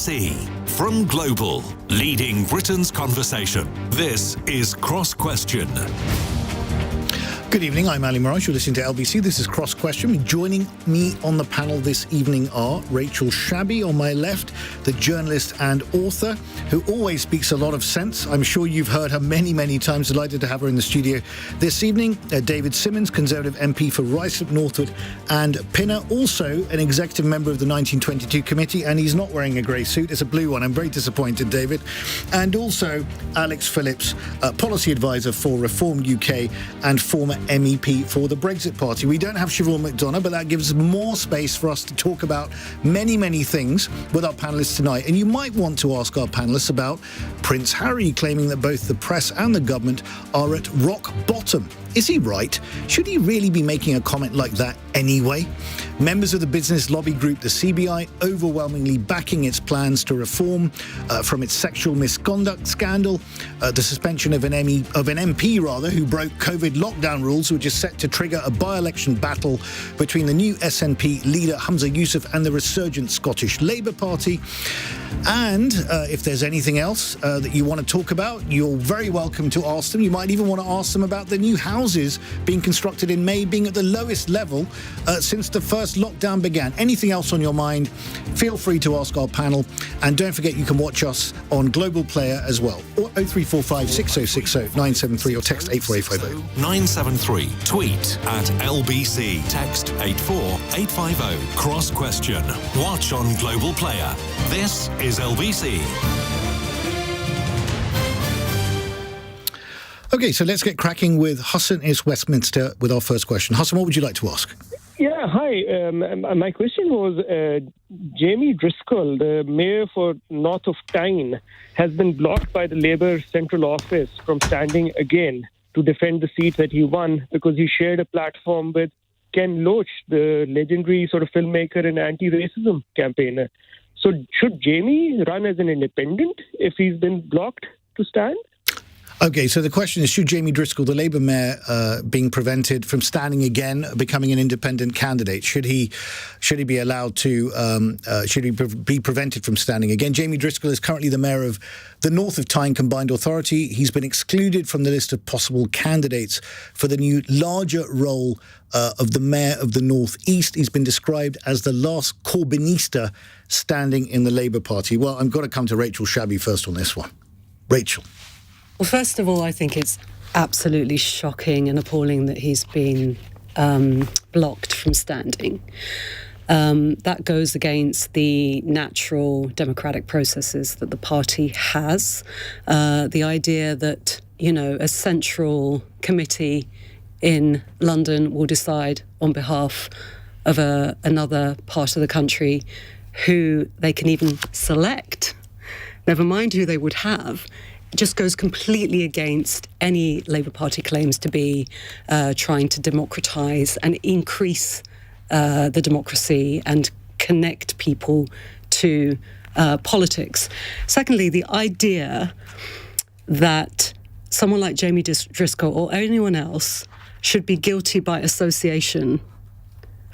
LBC. From Global, leading Britain's conversation. This is Cross Question. Good evening, I'm Miraj. You're listening to LBC. This is Cross Question. Joining me on the panel this evening are Rachel Shabi on my left, the journalist and author who always speaks a lot of sense. I'm sure you've heard her many, many times. Delighted to have her in the studio this evening. David Simmonds, Conservative MP for Ruislip, Northwood and Pinner, also an executive member of the 1922 committee, and he's not wearing a grey suit. It's a blue one. I'm very disappointed, David. And also Alex Phillips, policy advisor for Reform UK and former MEP for the Brexit Party. We don't have Siobhan McDonough, but that gives more space for us to talk about many, many things with our panellists tonight. And you might want to ask our panellists about Prince Harry claiming that both the press and the government are at rock bottom. Is he right? Should he really be making a comment like that anyway? Members of the business lobby group, the CBI, overwhelmingly backing its plans to reform from its sexual misconduct scandal, the suspension of an MP who broke COVID lockdown rules, which is set to trigger a by-election battle between the new SNP leader Humza Yousaf and the resurgent Scottish Labour Party. And if there's anything else that you want to talk about, you're very welcome to ask them. You might even want to ask them about the new houses being constructed in May being at the lowest level since the first lockdown began. Anything else on your mind, feel free to ask our panel. And don't forget you can watch us on Global Player as well. Or 0345 6060 973 or text 84850. 973. Tweet at LBC. Text 84850. Cross Question. Watch on Global Player. This is LBC. Okay, so let's get cracking with Hassan Is Westminster with our first question. Hassan, what would you like to ask? Yeah, hi. My question was, Jamie Driscoll, the mayor for North of Tyne, has been blocked by the Labour Central Office from standing again to defend the seat that he won because he shared a platform with Ken Loach, the legendary sort of filmmaker and anti-racism campaigner. So should Jamie run as an independent if he's been blocked to stand? Okay, so the question is, should Jamie Driscoll, the Labour mayor, being prevented from standing again, becoming an independent candidate? Should he be allowed to, should he be prevented from standing again? Jamie Driscoll is currently the mayor of the North of Tyne Combined Authority. He's been excluded from the list of possible candidates for the new larger role of the mayor of the North East. He's been described as the last Corbynista standing in the Labour Party. Well, I've got to come to Rachel Shabi first on this one. Rachel. Well, first of all, I think it's absolutely shocking and appalling that he's been blocked from standing. That goes against the natural democratic processes that the party has. The idea that, a central committee in London will decide on behalf of another part of the country who they can even select, never mind who they would have, just goes completely against any Labour Party claims to be trying to democratise and increase the democracy and connect people to politics. Secondly, the idea that someone like Jamie Driscoll or anyone else should be guilty by association,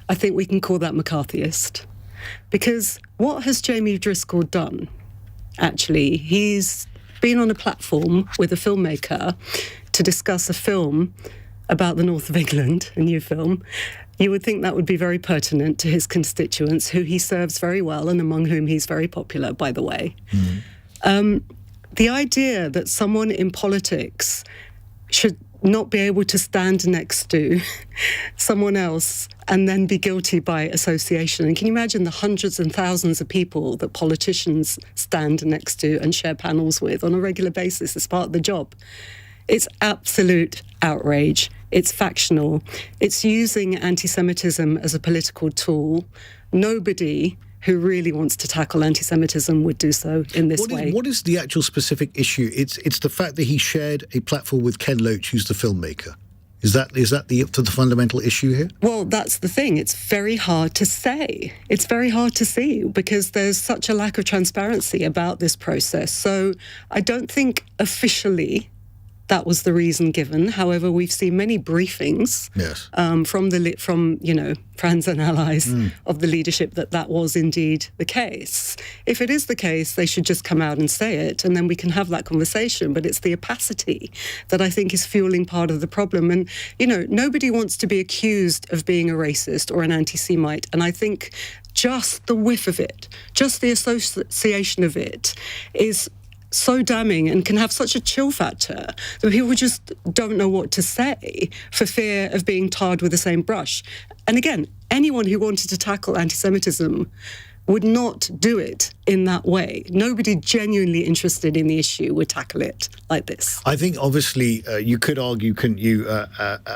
I think we can call that McCarthyist. Because what has Jamie Driscoll done? Actually, he's been on a platform with a filmmaker to discuss a film about the north of England, a new film. You would think that would be very pertinent to his constituents, who he serves very well and among whom he's very popular, by the way. The idea that someone in politics should not be able to stand next to someone else and then be guilty by association. And can you imagine the hundreds and thousands of people that politicians stand next to and share panels with on a regular basis as part of the job? It's absolute outrage. It's factional. It's using anti-Semitism as a political tool. Nobody who really wants to tackle anti-Semitism would do so in this way. What is the actual specific issue? It's the fact that he shared a platform with Ken Loach, who's the filmmaker. Is that the fundamental issue here? Well, that's the thing. It's very hard to say. It's very hard to see because there's such a lack of transparency about this process. So I don't think officially that was the reason given. However, we've seen many briefings from friends and allies of the leadership that was indeed the case. If it is the case, they should just come out and say it, and then we can have that conversation. But it's the opacity that I think is fueling part of the problem. And, nobody wants to be accused of being a racist or an anti-Semite. And I think just the whiff of it, just the association of it is so damning and can have such a chill factor that people just don't know what to say for fear of being tarred with the same brush. And again, anyone who wanted to tackle anti-Semitism would not do it in that way. Nobody genuinely interested in the issue would tackle it like this. I think, obviously, you could argue, couldn't you,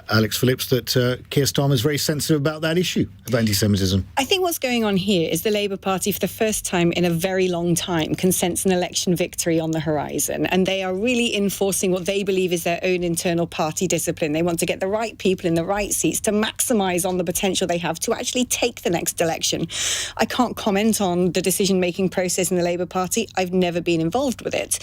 Alex Phillips, that Keir Starmer is very sensitive about that issue of anti-Semitism. I think what's going on here is the Labour Party, for the first time in a very long time, can sense an election victory on the horizon. And they are really enforcing what they believe is their own internal party discipline. They want to get the right people in the right seats to maximise on the potential they have to actually take the next election. I can't comment on the decision-making process in the Labour Party. I've never been involved with it.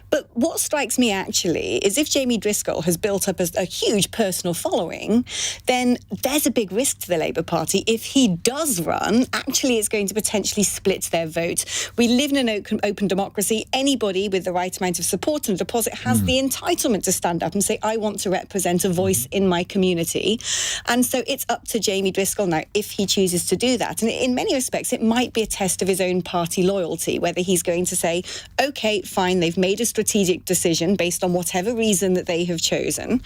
But what strikes me actually is if Jamie Driscoll has built up a huge personal following, then there's a big risk to the Labour Party. If he does run, actually it's going to potentially split their vote. We live in an open democracy. Anybody with the right amount of support and deposit has the entitlement to stand up and say, I want to represent a voice in my community. And so it's up to Jamie Driscoll now if he chooses to do that. And in many respects, it might be a test of his own party loyalty, whether he's going to say, OK, fine, they've made a strategic decision based on whatever reason that they have chosen.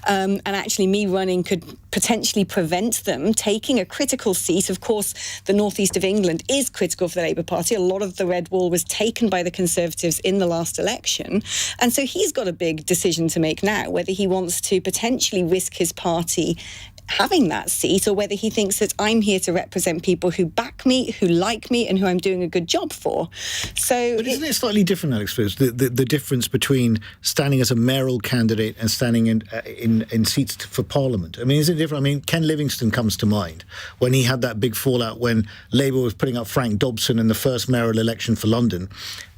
And actually me running could potentially prevent them taking a critical seat. Of course, the northeast of England is critical for the Labour Party. A lot of the red wall was taken by the Conservatives in the last election. And so he's got a big decision to make now, whether he wants to potentially risk his party having that seat, or whether he thinks that I'm here to represent people who back me, who like me, and who I'm doing a good job for. So, but isn't it slightly different, Alex Phillips, the difference between standing as a mayoral candidate and standing in seats for Parliament? I mean, is it different? I mean, Ken Livingstone comes to mind when he had that big fallout when Labour was putting up Frank Dobson in the first mayoral election for London,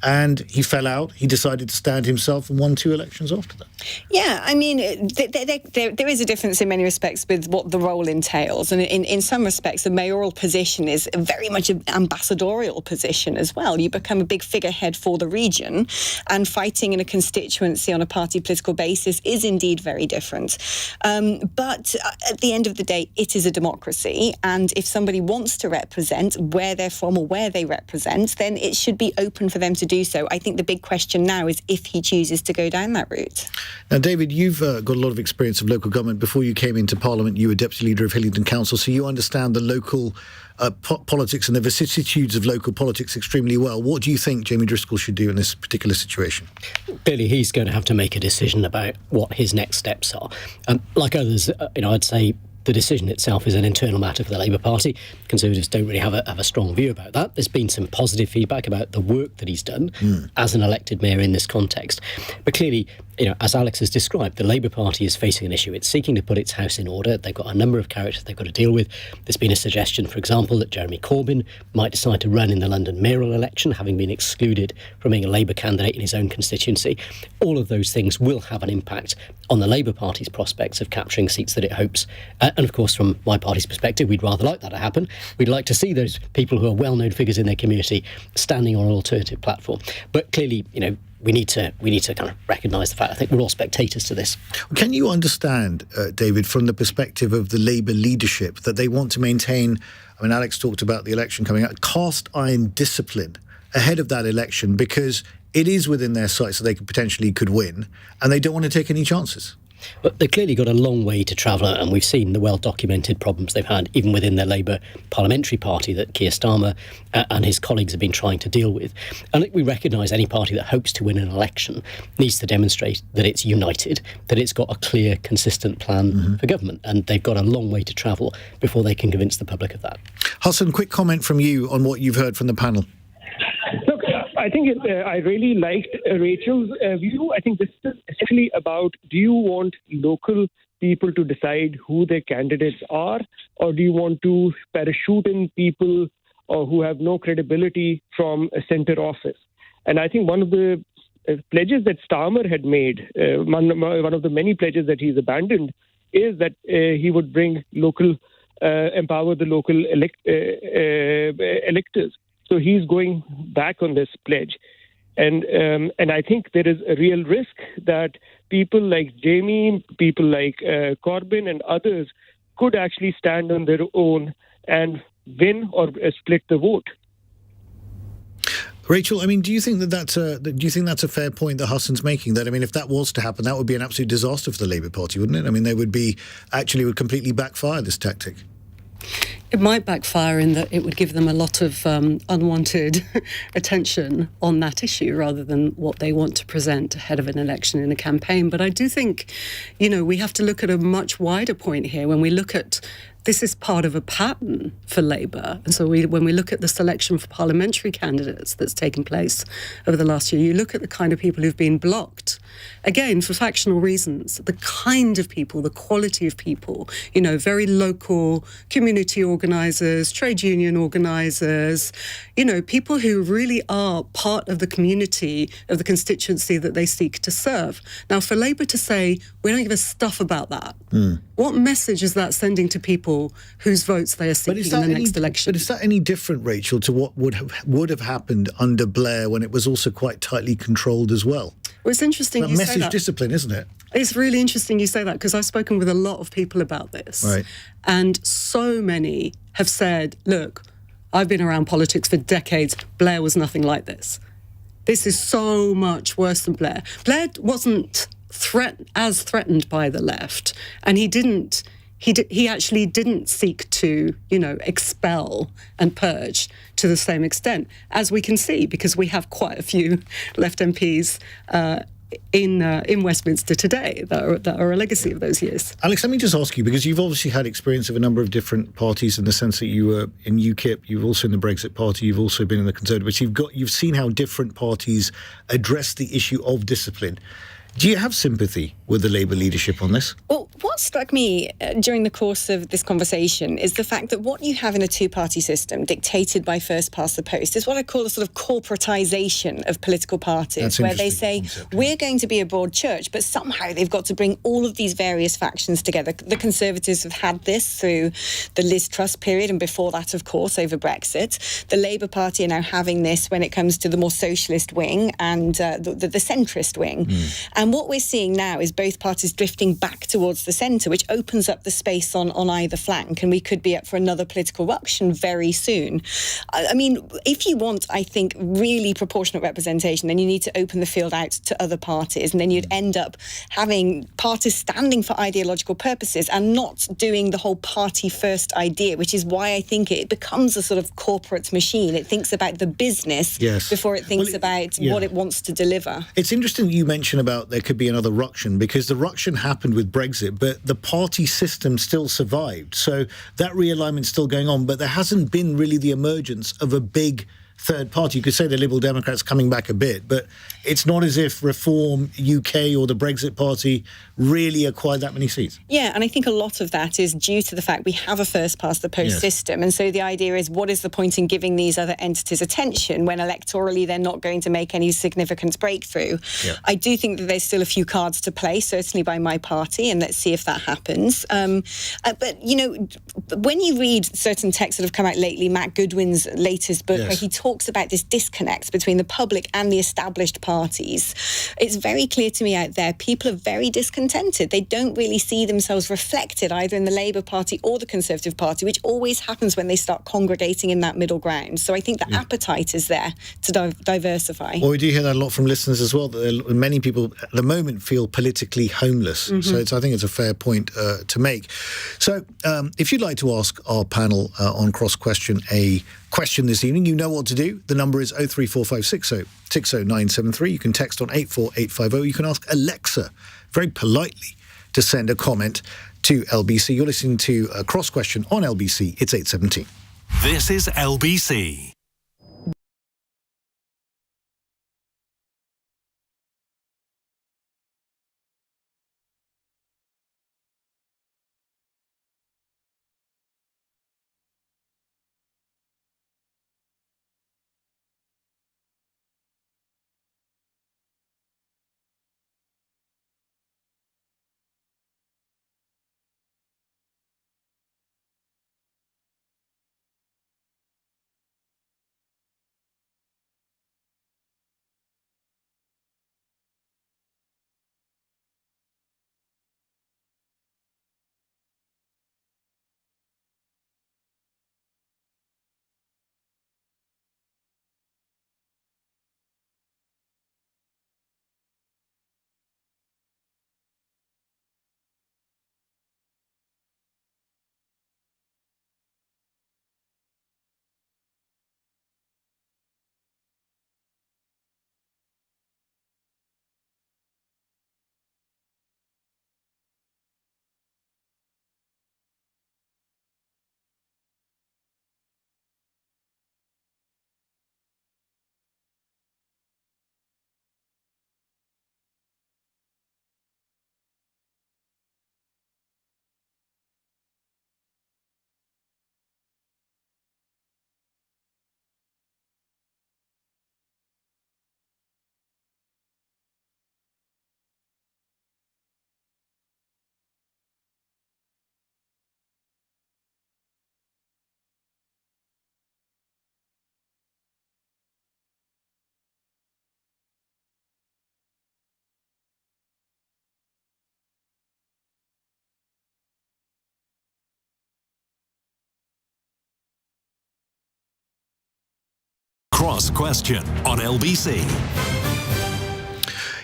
and he fell out. He decided to stand himself and won 2 elections after that. Yeah, I mean, there is a difference in many respects with what the role entails. And in some respects, the mayoral position is very much an ambassadorial position as well. You become a big figurehead for the region, and fighting in a constituency on a party political basis is indeed very different. But at the end of the day, it is a democracy. And if somebody wants to represent where they're from or where they represent, then it should be open for them to do so. I think the big question now is if he chooses to go down that route. Now, David, you've got a lot of experience of local government. Before you came into Parliament, you were Deputy Leader of Hillingdon Council, so you understand the local politics and the vicissitudes of local politics extremely well. What do you think Jamie Driscoll should do in this particular situation? Clearly, he's going to have to make a decision about what his next steps are. Like others, I'd say the decision itself is an internal matter for the Labour Party. Conservatives don't really have a strong view about that. There's been some positive feedback about the work that he's done as an elected mayor in this context. But clearly, as Alex has described, the Labour Party is facing an issue. It's seeking to put its house in order. They've got a number of characters they've got to deal with. There's been a suggestion, for example, that Jeremy Corbyn might decide to run in the London mayoral election, having been excluded from being a Labour candidate in his own constituency. All of those things will have an impact on the Labour Party's prospects of capturing seats that it hopes. And of course, from my party's perspective, we'd rather like that to happen. We'd like to see those people who are well-known figures in their community standing on an alternative platform. But clearly, we need to kind of recognise the fact. I think we're all spectators to this. Can you understand, David, from the perspective of the Labour leadership, that they want to maintain, Alex talked about the election coming out, cast iron discipline ahead of that election because it is within their sights that they could win, and they don't want to take any chances? But they've clearly got a long way to travel, and we've seen the well-documented problems they've had, even within their Labour parliamentary party, that Keir Starmer and his colleagues have been trying to deal with. And I think we recognise any party that hopes to win an election needs to demonstrate that it's united, that it's got a clear, consistent plan for government, and they've got a long way to travel before they can convince the public of that. Hassan, quick comment from you on what you've heard from the panel. Look, I think I really liked Rachel's view. I think this is essentially about, do you want local people to decide who their candidates are, or do you want to parachute in people who have no credibility from a centre office? And I think one of the pledges that Starmer had made, one of the many pledges that he's abandoned, is that he would bring empower the local electors. So he's going back on this pledge. And I think there is a real risk that people like Jamie, people like Corbyn and others could actually stand on their own and win or split the vote. Rachel, I mean, do you think that's a fair point that Hassan's making? That, I mean, if that was to happen, that would be an absolute disaster for the Labour Party, wouldn't it? I mean, they would completely backfire, this tactic. It might backfire in that it would give them a lot of unwanted attention on that issue rather than what they want to present ahead of an election in a campaign. But I do think, we have to look at a much wider point here when we look at this is part of a pattern for Labour. And so when we look at the selection for parliamentary candidates that's taken place over the last year, you look at the kind of people who've been blocked, again, for factional reasons, the kind of people, the quality of people, very local community organisers, trade union organisers, people who really are part of the community, of the constituency that they seek to serve. Now, for Labour to say, we don't give a stuff about that, what message is that sending to people whose votes they are seeking in the next election? But is that any different, Rachel, to what would have happened under Blair when it was also quite tightly controlled as well? Well, it's interesting you say that. Message discipline, isn't it? It's really interesting you say that because I've spoken with a lot of people about this. Right. And so many have said, look, I've been around politics for decades. Blair was nothing like this. This is so much worse than Blair. Blair wasn't as threatened by the left, and he actually didn't seek to, expel and purge to the same extent, as we can see, because we have quite a few left MPs in Westminster today that are a legacy of those years. Alex, let me just ask you, because you've obviously had experience of a number of different parties in the sense that you were in UKIP, you've also in the Brexit Party, you've also been in the Conservatives. You've seen how different parties address the issue of discipline. Do you have sympathy with the Labour leadership on this? Well, what struck me during the course of this conversation is the fact that what you have in a two-party system dictated by first past the post is what I call a sort of corporatisation of political parties, where they say, we're going to be a broad church, but somehow they've got to bring all of these various factions together. The Conservatives have had this through the Liz Truss period, and before that, of course, over Brexit. The Labour Party are now having this when it comes to the more socialist wing and the centrist wing. And what we're seeing now is both parties drifting back towards the centre, which opens up the space on either flank, and we could be up for another political ruction very soon. I mean, if you want, I think, really proportionate representation, then you need to open the field out to other parties, and then you'd end up having parties standing for ideological purposes and not doing the whole party-first idea, which is why I think it becomes a sort of corporate machine. It thinks about the business before it thinks about what it wants to deliver. It's interesting that you mention about there could be another ruction, because the ruction happened with Brexit, but the party system still survived. So that realignment's still going on, but there hasn't been really the emergence of a big third party. You could say the Liberal Democrats coming back a bit, but it's not as if Reform UK or the Brexit Party really acquired that many seats. Yeah, and I think a lot of that is due to the fact we have a first past the post system, and so the idea is, what is the point in giving these other entities attention when electorally they're not going to make any significant breakthrough? I do think that there's still a few cards to play, certainly by my party, and let's see if that happens. But, when you read certain texts that have come out lately, Matt Goodwin's latest book, where he talks about this disconnect between the public and the established parties, it's very clear to me out there, people are very discontented. They don't really see themselves reflected either in the Labour Party or the Conservative Party, which always happens when they start congregating in that middle ground. So I think the appetite is there to diversify. Well, we do hear that a lot from listeners as well, that many people at the moment feel politically homeless. So I think it's a fair point to make. So if you'd like to ask our panel on Cross Question a question this evening, you know what to do. The number is 03456 60973. You can text on 84850. You can ask Alexa very politely to send a comment to LBC. You're listening to Cross Question on LBC. It's 8:17. This is LBC. Cross Question on LBC.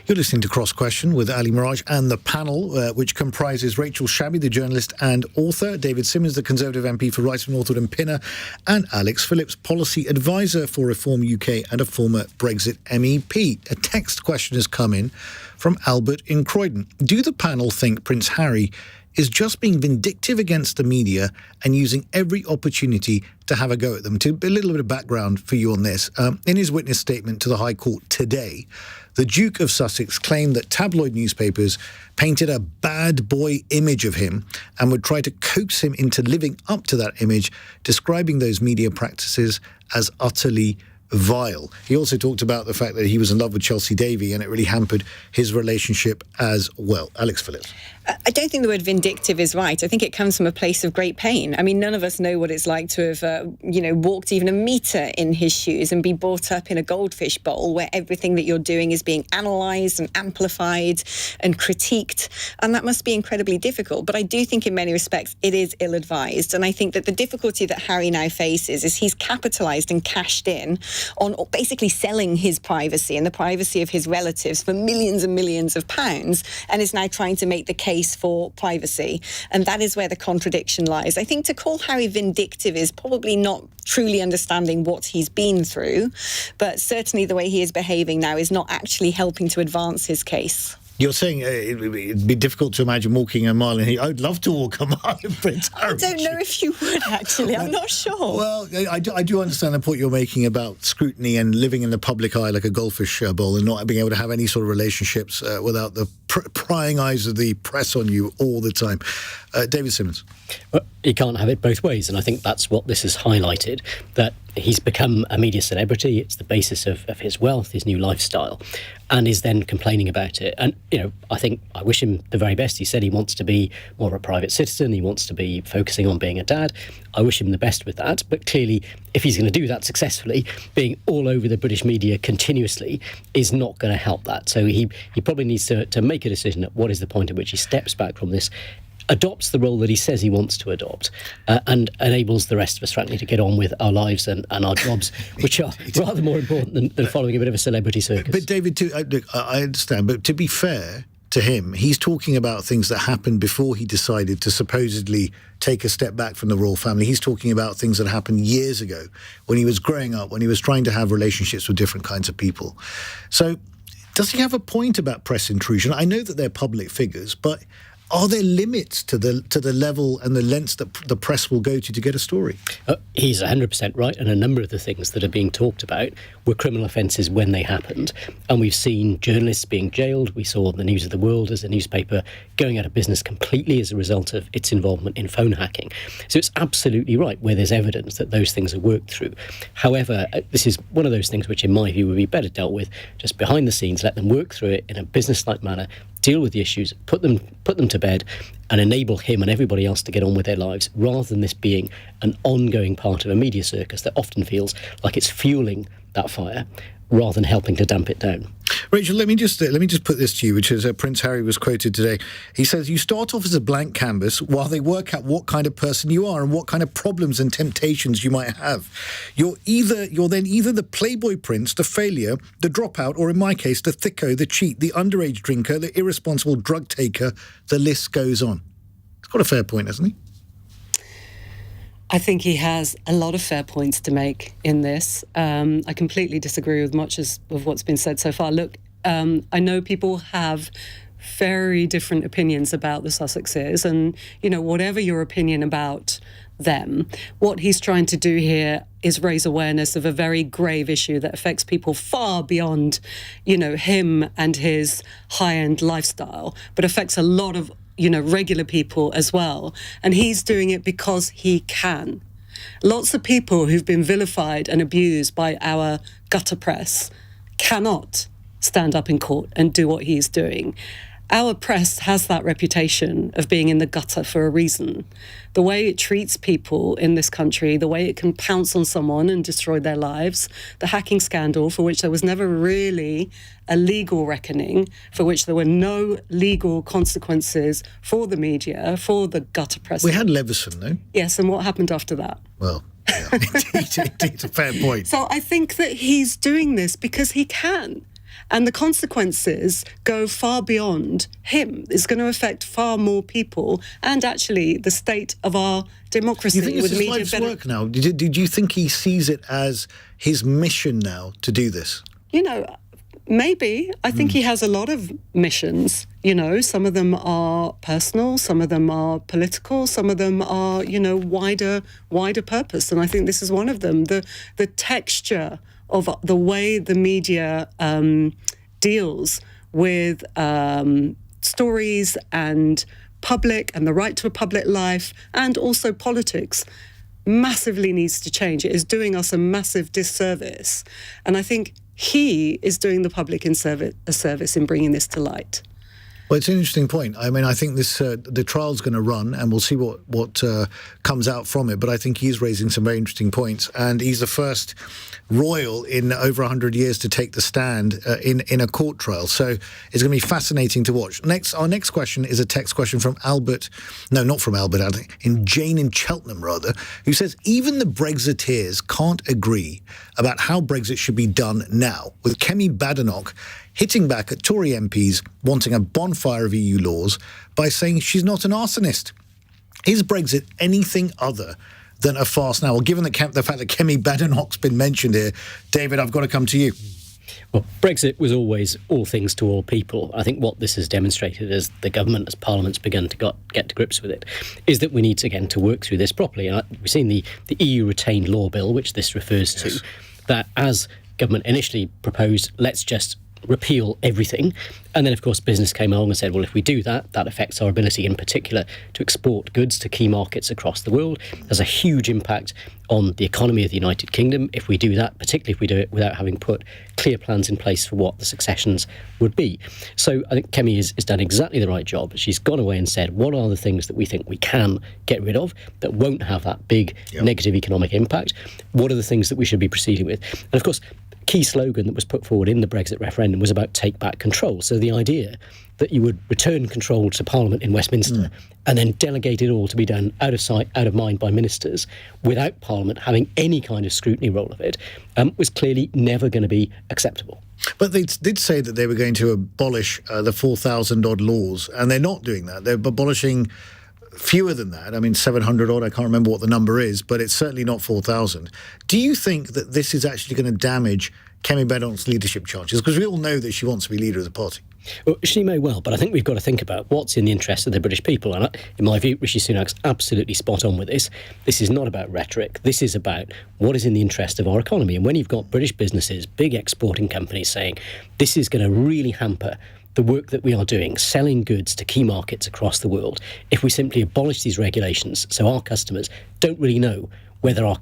You're listening to Cross Question with Ali Miraj and the panel, which comprises Rachel Shabi, the journalist and author, David Simmonds, the Conservative MP for Ruislip, Northwood and Pinner, and Alex Phillips, policy advisor for Reform UK and a former Brexit MEP. A text question has come in from Albert in Croydon. Do the panel think Prince Harry is just being vindictive against the media and using every opportunity to have a go at them? To a little bit of background for you on this, in his witness statement to the High Court today, the Duke of Sussex claimed that tabloid newspapers painted a bad boy image of him and would try to coax him into living up to that image, describing those media practices as utterly vile. He also talked about the fact that he was in love with Chelsea Davy and it really hampered his relationship as well. Alex Phillips. I don't think the word vindictive is right. I think it comes from a place of great pain. I mean, none of us know what it's like to have, walked even a metre in his shoes and be brought up in a goldfish bowl where everything that you're doing is being analysed and amplified and critiqued. And that must be incredibly difficult. But I do think in many respects it is ill-advised. And I think that the difficulty that Harry now faces is he's capitalised and cashed in on basically selling his privacy and the privacy of his relatives for millions and millions of pounds, and is now trying to make the case for privacy. And that is where the contradiction lies. I think to call Harry vindictive is probably not truly understanding what he's been through, but certainly the way he is behaving now is not actually helping to advance his case. You're saying it'd be difficult to imagine walking a mile in here. I'd love to walk a mile in Prince Harry. I don't know if you would, actually. I'm not sure. Well, I do understand the point you're making about scrutiny and living in the public eye like a goldfish bowl and not being able to have any sort of relationships without the prying eyes of the press on you all the time. David Simmonds. Well, you can't have it both ways, and I think that's what this has highlighted, that he's become a media celebrity. It's the basis of his wealth, his new lifestyle, and is then complaining about it. And, I wish him the very best. He said he wants to be more of a private citizen. He wants to be focusing on being a dad. I wish him the best with that. But clearly, if he's going to do that successfully, being all over the British media continuously is not going to help that. So he probably needs to make a decision at what is the point at which he steps back from this, adopts the role that he says he wants to adopt, and enables the rest of us, frankly, to get on with our lives and our jobs, which are rather more important than following a bit of a celebrity circus. But David, I understand, but to be fair to him, he's talking about things that happened before he decided to supposedly take a step back from the royal family. He's talking about things that happened years ago when he was growing up, when he was trying to have relationships with different kinds of people. So does he have a point about press intrusion? I know that they're public figures, but are there limits to the level and the lengths that the press will go to get a story? He's 100% right, and a number of the things that are being talked about were criminal offences when they happened. And we've seen journalists being jailed. We saw the News of the World as a newspaper going out of business completely as a result of its involvement in phone hacking. So it's absolutely right where there's evidence that those things are worked through. However, this is one of those things which, in my view, would be better dealt with just behind the scenes, let them work through it in a business-like manner, deal with the issues, put them to bed, and enable him and everybody else to get on with their lives, rather than this being an ongoing part of a media circus that often feels like it's fueling that fire rather than helping to damp it down. Rachel, let me just put this to you, which is Prince Harry was quoted today. He says, "You start off as a blank canvas while they work out what kind of person you are and what kind of problems and temptations you might have. You're then either the playboy prince, the failure, the dropout, or in my case, the thicko, the cheat, the underage drinker, the irresponsible drug taker. The list goes on." He's got a fair point, hasn't he? I think he has a lot of fair points to make in this. I completely disagree with much of what's been said so far. Look, I know people have very different opinions about the Sussexes, and, whatever your opinion about them, what he's trying to do here is raise awareness of a very grave issue that affects people far beyond, him and his high-end lifestyle, but affects a lot of regular people as well. And he's doing it because he can. Lots of people who've been vilified and abused by our gutter press cannot stand up in court and do what he's doing. Our press has that reputation of being in the gutter for a reason. The way it treats people in this country, the way it can pounce on someone and destroy their lives, the hacking scandal for which there was never really a legal reckoning, for which there were no legal consequences for the media, for the gutter press. We had Leveson, though. Yes, and what happened after that? Well, Indeed, a fair point. So I think that he's doing this because he can. And the consequences go far beyond him. It's going to affect far more people and actually the state of our democracy. You think this is life's work now? Did you think he sees it as his mission now to do this? You know, maybe. I think he has a lot of missions. You know, some of them are personal, some of them are political, some of them are, you know, wider purpose. And I think this is one of them. The texture of the way the media deals with stories and public and the right to a public life and also politics massively needs to change. It is doing us a massive disservice. And I think he is doing the public a service in bringing this to light. Well, it's an interesting point. I mean, I think this the trial's going to run, and we'll see what comes out from it. But I think he's raising some very interesting points, and he's the first royal in over 100 years to take the stand in a court trial. So it's going to be fascinating to watch. Our next question is a text question from Albert. No, not from Albert. I think Jane in Cheltenham, rather, who says even the Brexiteers can't agree about how Brexit should be done now, with Kemi Badenoch hitting back at Tory MPs wanting a bonfire of EU laws by saying she's not an arsonist. Is Brexit anything other than a farce now? Well, given the fact that Kemi Badenoch's been mentioned here, David, I've got to come to you. Well, Brexit was always all things to all people. I think what this has demonstrated as the government, as Parliament's begun to get to grips with it, is that we need, again, to work through this properly. And we've seen the EU retained law bill, which this refers to, that as government initially proposed, let's just repeal everything. And then, of course, business came along and said, well, if we do that, that affects our ability in particular to export goods to key markets across the world. There's a huge impact on the economy of the United Kingdom if we do that, particularly if we do it without having put clear plans in place for what the successions would be. So I think Kemi has done exactly the right job. She's gone away and said, what are the things that we think we can get rid of that won't have that big negative economic impact? What are the things that we should be proceeding with? And of course, key slogan that was put forward in the Brexit referendum was about take back control. So the idea that you would return control to Parliament in Westminster and then delegate it all to be done out of sight, out of mind by ministers without Parliament having any kind of scrutiny role of it was clearly never going to be acceptable. But they did say that they were going to abolish the 4,000 odd laws, and they're not doing that. They're abolishing fewer than that. I mean, 700 odd, I can't remember what the number is, but it's certainly not 4,000. Do you think that this is actually going to damage Kemi Badenoch's leadership chances? Because we all know that she wants to be leader of the party. Well, she may well, but I think we've got to think about what's in the interest of the British people. And in my view, Rishi Sunak's absolutely spot on with this. This is not about rhetoric. This is about what is in the interest of our economy. And when you've got British businesses, big exporting companies saying this is going to really hamper the work that we are doing, selling goods to key markets across the world, if we simply abolish these regulations so our customers don't really know whether our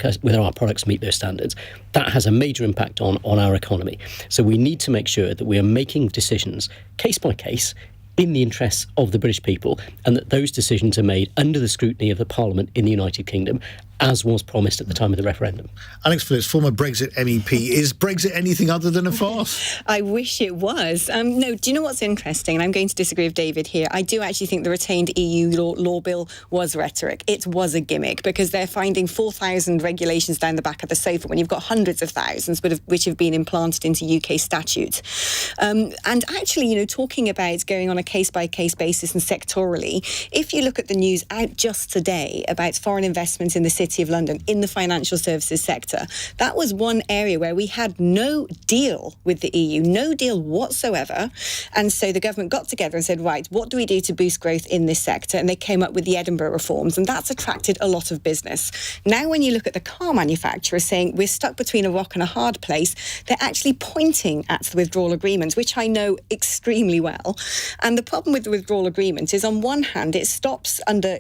products meet those standards, that has a major impact on our economy. So we need to make sure that we are making decisions case by case in the interests of the British people, and that those decisions are made under the scrutiny of the Parliament in the United Kingdom, as was promised at the time of the referendum. Alex Phillips, former Brexit MEP. Is Brexit anything other than a farce? I wish it was. No, do you know what's interesting? And I'm going to disagree with David here. I do actually think the retained EU law bill was rhetoric. It was a gimmick because they're finding 4,000 regulations down the back of the sofa when you've got hundreds of thousands which have been implanted into UK statutes. And actually, talking about going on a case-by-case basis and sectorally, if you look at the news out just today about foreign investment in the City of London in the financial services sector, that was one area where we had no deal with the EU, no deal whatsoever. And so the government got together and said, right, what do we do to boost growth in this sector? And they came up with the Edinburgh reforms, and that's attracted a lot of business. Now, when you look at the car manufacturers saying we're stuck between a rock and a hard place, they're actually pointing at the withdrawal agreement, which I know extremely well. And the problem with the withdrawal agreement is, on one hand, it stops under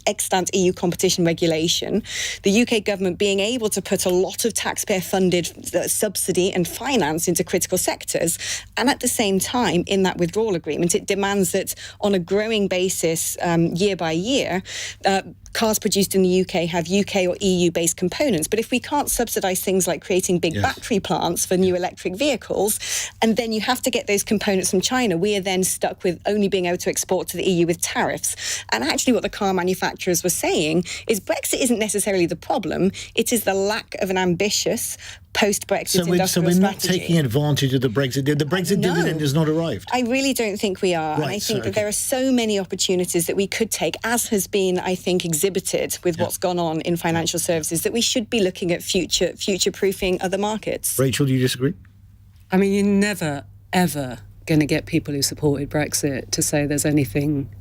extant EU competition regulation, the UK government being able to put a lot of taxpayer-funded subsidy and finance into critical sectors. And at the same time, in that withdrawal agreement, it demands that on a growing basis, year by year, cars produced in the UK have UK or EU-based components. But if we can't subsidise things like creating big battery plants for new electric vehicles, and then you have to get those components from China, we are then stuck with only being able to export to the EU with tariffs. And actually what the car manufacturers were saying is Brexit isn't necessarily the problem, it is the lack of an ambitious post-Brexit industrial strategy. So we're not taking advantage of the Brexit. The Brexit dividend has not arrived. I really don't think we are. Right, and I think that there are so many opportunities that we could take, as has been, I think, exhibited with what's gone on in financial services, that we should be looking at future-proofing other markets. Rachel, do you disagree? I mean, you're never, ever going to get people who supported Brexit to say there's anything.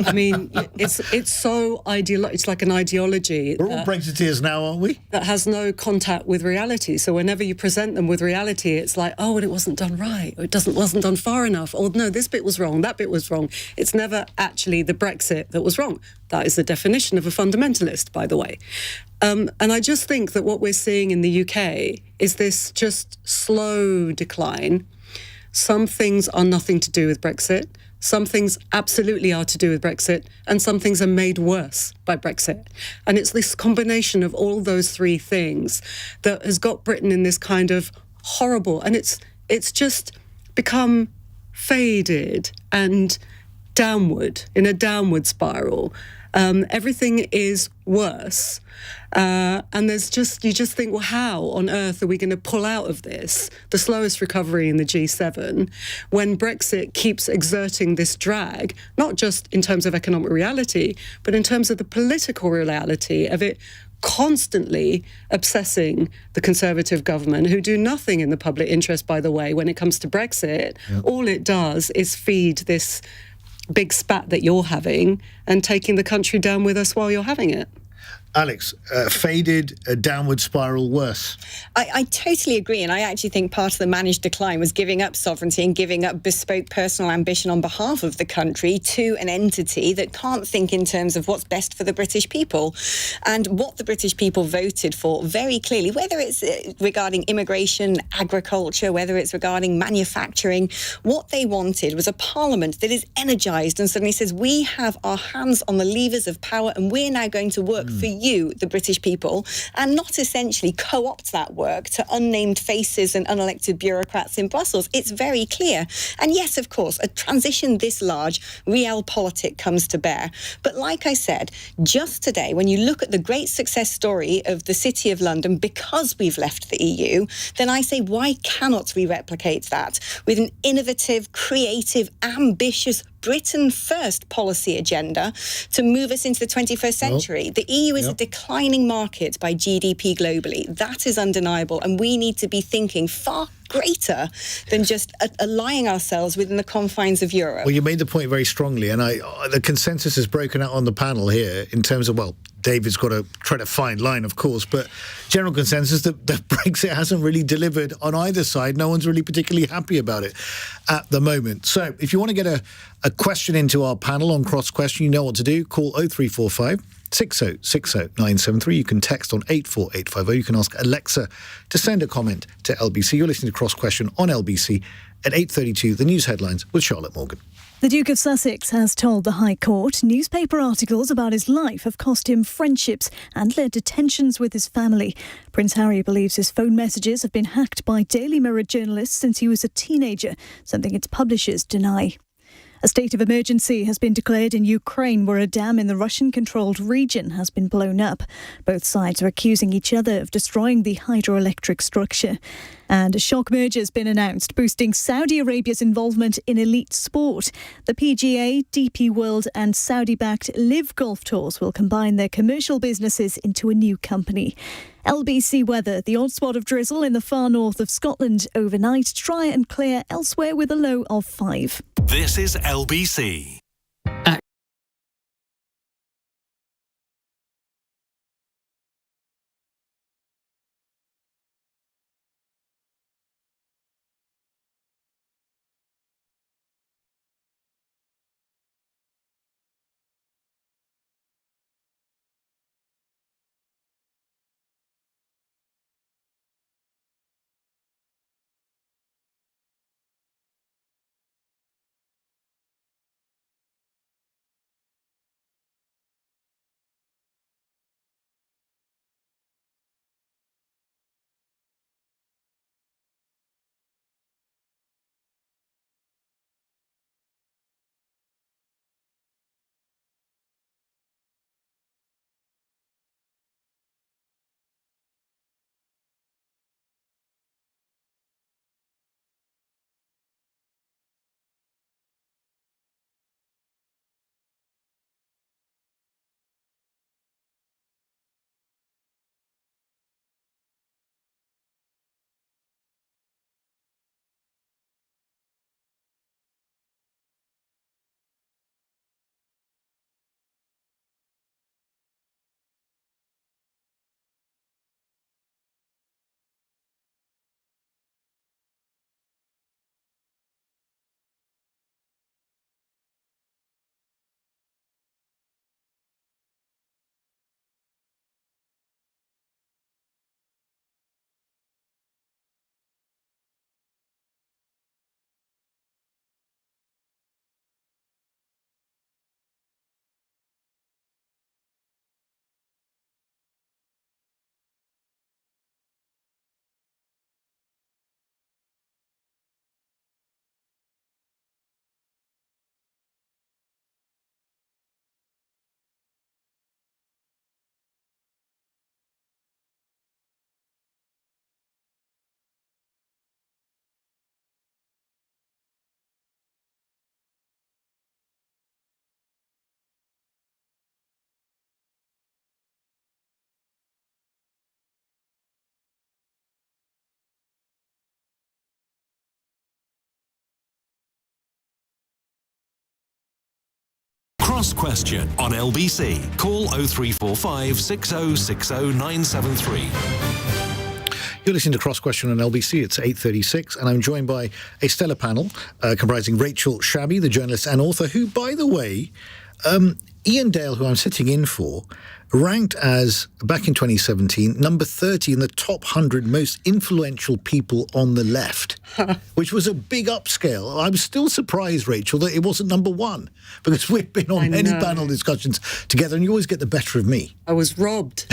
I mean, it's so it's like an ideology. We're all Brexiteers now, aren't we? That has no contact with reality. So whenever you present them with reality, it's like, oh, well, it wasn't done right, or wasn't done far enough, or no, this bit was wrong, that bit was wrong. It's never actually the Brexit that was wrong. That is the definition of a fundamentalist, by the way. And I just think that what we're seeing in the UK is this just slow decline. Some things are nothing to do with Brexit. Some things absolutely are to do with Brexit, and some things are made worse by Brexit. And it's this combination of all those three things that has got Britain in this kind of horrible, and it's just become faded and downward, in a downward spiral. Everything is worse. And you just think, well, how on earth are we going to pull out of this, the slowest recovery in the G7, when Brexit keeps exerting this drag, not just in terms of economic reality, but in terms of the political reality of it constantly obsessing the Conservative government, who do nothing in the public interest, by the way, when it comes to Brexit. Yep. All it does is feed this big spat that you're having and taking the country down with us while you're having it. Alex, faded, a downward spiral, worse. I totally agree, and I actually think part of the managed decline was giving up sovereignty and giving up bespoke personal ambition on behalf of the country to an entity that can't think in terms of what's best for the British people. And what the British people voted for very clearly, whether it's regarding immigration, agriculture, whether it's regarding manufacturing, what they wanted was a parliament that is energised and suddenly says, we have our hands on the levers of power and we're now going to work for you, the British people, and not essentially co-opt that work to unnamed faces and unelected bureaucrats in Brussels. It's very clear. And yes, of course, a transition this large, realpolitik comes to bear. But like I said, just today, when you look at the great success story of the City of London because we've left the EU, then I say, why cannot we replicate that with an innovative, creative, ambitious Britain first policy agenda to move us into the 21st century? Well, the EU is a declining market by GDP globally. That is undeniable. And we need to be thinking far greater than just allying ourselves within the confines of Europe. Well, you made the point very strongly. And the consensus is broken out on the panel here in terms of, well, David's got to try to find line, of course, but general consensus that Brexit hasn't really delivered on either side. No one's really particularly happy about it at the moment. So if you want to get a question into our panel on Cross Question, you know what to do. Call 0345 6060 973. You can text on 84850. You can ask Alexa to send a comment to LBC. You're listening to Cross Question on LBC at 8:32. The news headlines with Charlotte Morgan. The Duke of Sussex has told the High Court newspaper articles about his life have cost him friendships and led to tensions with his family. Prince Harry believes his phone messages have been hacked by Daily Mirror journalists since he was a teenager, something its publishers deny. A state of emergency has been declared in Ukraine, where a dam in the Russian-controlled region has been blown up. Both sides are accusing each other of destroying the hydroelectric structure. And a shock merger has been announced, boosting Saudi Arabia's involvement in elite sport. The PGA, DP World and Saudi-backed Live Golf Tours will combine their commercial businesses into a new company. LBC weather, the odd spot of drizzle in the far north of Scotland overnight, dry and clear elsewhere with a low of 5. This is LBC. Cross Question on LBC. Call 0345 6060 973. You're listening to Cross Question on LBC. It's 8:36, and I'm joined by a stellar panel comprising Rachel Shabi, the journalist and author, who, by the way, Ian Dale, who I'm sitting in for, ranked as, back in 2017, number 30 in the top 100 most influential people on the left, which was a big upscale. I'm still surprised, Rachel, that it wasn't number one, because we've been on many panel discussions together, and you always get the better of me. I was robbed.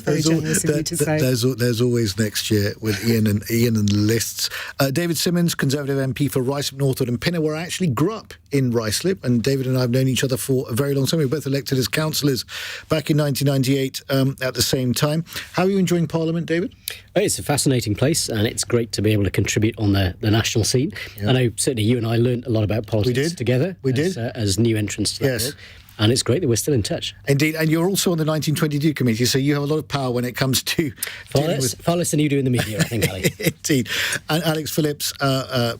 Very generous of you to say. There's always next year with Ian and the lists. David Simmonds, Conservative MP for Ruislip, Northwood and Pinner, where I actually grew up in Ruislip, and David and I have known each other for a very long time. We were both elected as councillors back in 1998 at the same time. How are you enjoying Parliament, David? It's a fascinating place, and it's great to be able to contribute on the national scene. Yeah. I know certainly you and I learned a lot about politics together. We did. As new entrants to that world. And it's great that we're still in touch. Indeed, and you're also on the 1922 committee, so you have a lot of power when it comes to far less than you do in the media, I think, Ali. Indeed. And Alex Phillips,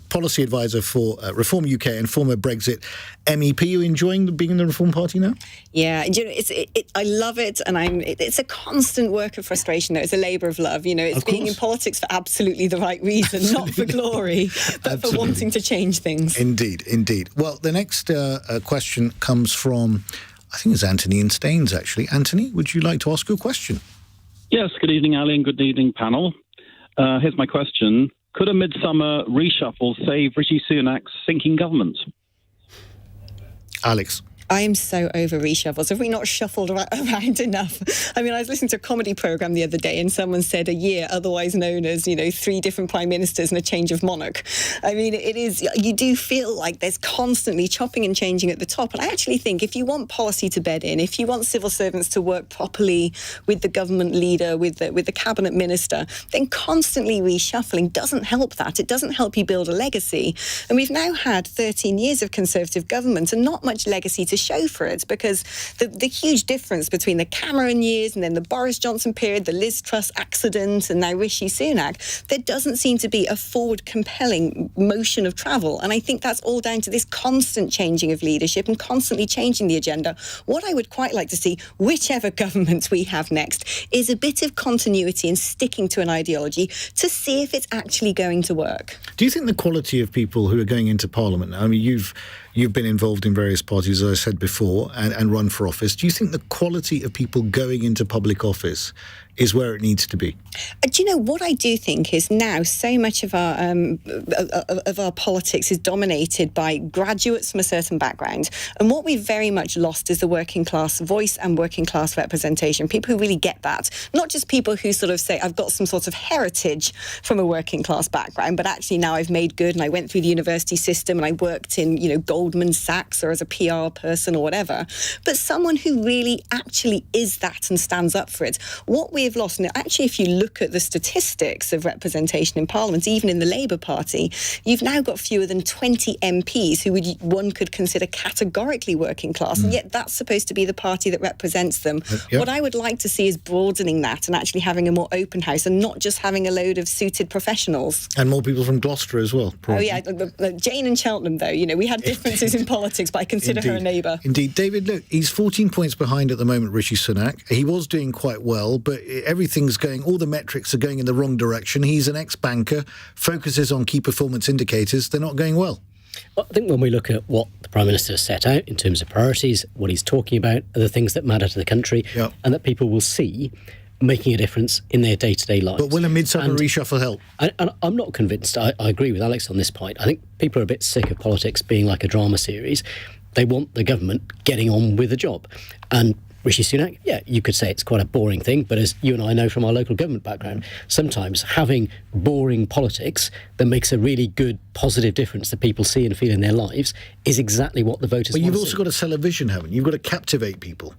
policy advisor for Reform UK and former Brexit MEP. Are you enjoying being in the Reform Party now? Yeah, I love it, and it's a constant work of frustration. It's a labour of love. It's being in politics for absolutely the right reason, not for glory, but for wanting to change things. Indeed. Well, the next question comes from, I think it's Anthony in Staines, actually. Anthony, would you like to ask your question? Yes, good evening, Ali, and good evening, panel. Here's my question. Could a midsummer reshuffle save Rishi Sunak's sinking government? Alex. I am so over reshuffles. Have we not shuffled around enough? I mean, I was listening to a comedy programme the other day, and someone said a year, otherwise known as, 3 different prime ministers and a change of monarch. I mean, it is, you do feel like there's constantly chopping and changing at the top. And I actually think if you want policy to bed in, if you want civil servants to work properly with the government leader, with the cabinet minister, then constantly reshuffling doesn't help that. It doesn't help you build a legacy. And we've now had 13 years of Conservative government and not much legacy to show for it, because the huge difference between the Cameron years and then the Boris Johnson period, the Liz Truss accident, and now Rishi Sunak, there doesn't seem to be a forward compelling motion of travel. And I think that's all down to this constant changing of leadership and constantly changing the agenda. What I would quite like to see, whichever government we have next, is a bit of continuity and sticking to an ideology to see if it's actually going to work. Do you think the quality of people who are going into Parliament now, I mean, you've been involved in various parties, as I said before, and run for office. Do you think the quality of people going into public office is where it needs to be? Do you know what I do think is now so much of our politics is dominated by graduates from a certain background, and what we've very much lost is the working class voice and working class representation. People who really get that, not just people who sort of say I've got some sort of heritage from a working class background, but actually now I've made good and I went through the university system and I worked in Goldman Sachs or as a PR person or whatever. But someone who really actually is that and stands up for it. What we have lost, and actually if you look at the statistics of representation in Parliament, even in the Labour Party, you've now got fewer than 20 MPs who one could consider categorically working class, and yet that's supposed to be the party that represents them. Yep. What I would like to see is broadening that and actually having a more open house and not just having a load of suited professionals. And more people from Gloucester as well, probably. Oh yeah, Jane and Cheltenham though, we had differences in politics, but I consider her a neighbour. Indeed. David, look, he's 14 points behind at the moment, Rishi Sunak. He was doing quite well, but all the metrics are going in the wrong direction. He's an ex-banker, focuses on key performance indicators. They're not going well. Well, I think when we look at what the Prime Minister has set out in terms of priorities, what he's talking about are the things that matter to the country, and that people will see making a difference in their day-to-day lives. But will a midsummer reshuffle help? And I'm not convinced. I agree with Alex on this point. I think people are a bit sick of politics being like a drama series. They want the government getting on with the job. And Rishi Sunak, you could say it's quite a boring thing, but as you and I know from our local government background, sometimes having boring politics that makes a really good, positive difference that people see and feel in their lives is exactly what the voters want. But you've also got to sell a vision, haven't you? You've got to captivate people.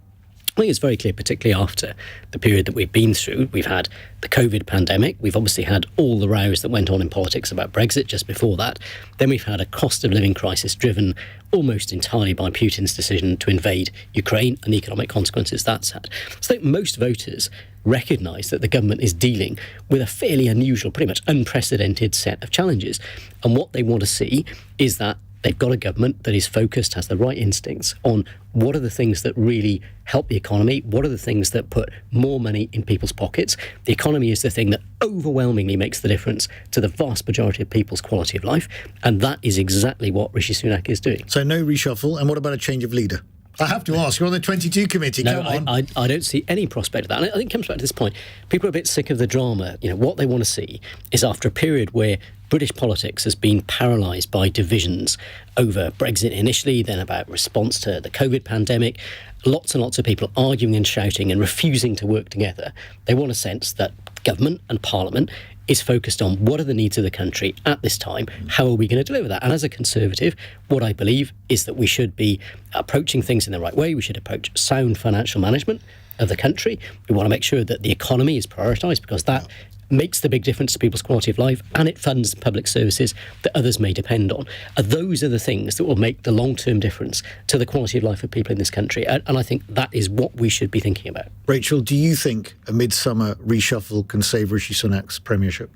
I think it's very clear, particularly after the period that we've been through. We've had the COVID pandemic. We've obviously had all the rows that went on in politics about Brexit just before that. Then we've had a cost of living crisis driven almost entirely by Putin's decision to invade Ukraine and the economic consequences that's had. So I think most voters recognise that the government is dealing with a fairly unusual, pretty much unprecedented set of challenges. And what they want to see is that they've got a government that is focused, has the right instincts on what are the things that really help the economy, what are the things that put more money in people's pockets. The economy is the thing that overwhelmingly makes the difference to the vast majority of people's quality of life, and that is exactly what Rishi Sunak is doing. So no reshuffle, and what about a change of leader? I have to ask, you're on the 22 committee, come on. I don't see any prospect of that. And I think it comes back to this point. People are a bit sick of the drama. What they want to see is, after a period where British politics has been paralysed by divisions over Brexit initially, then about response to the COVID pandemic, lots and lots of people arguing and shouting and refusing to work together. They want a sense that government and Parliament is focused on what are the needs of the country at this time, how are we going to deliver that? And as a Conservative, what I believe is that we should be approaching things in the right way. We should approach sound financial management of the country. We want to make sure that the economy is prioritised, because that makes the big difference to people's quality of life, and it funds public services that others may depend on. Those are the things that will make the long-term difference to the quality of life of people in this country, and I think that is what we should be thinking about. Rachel, do you think a midsummer reshuffle can save Rishi Sunak's premiership?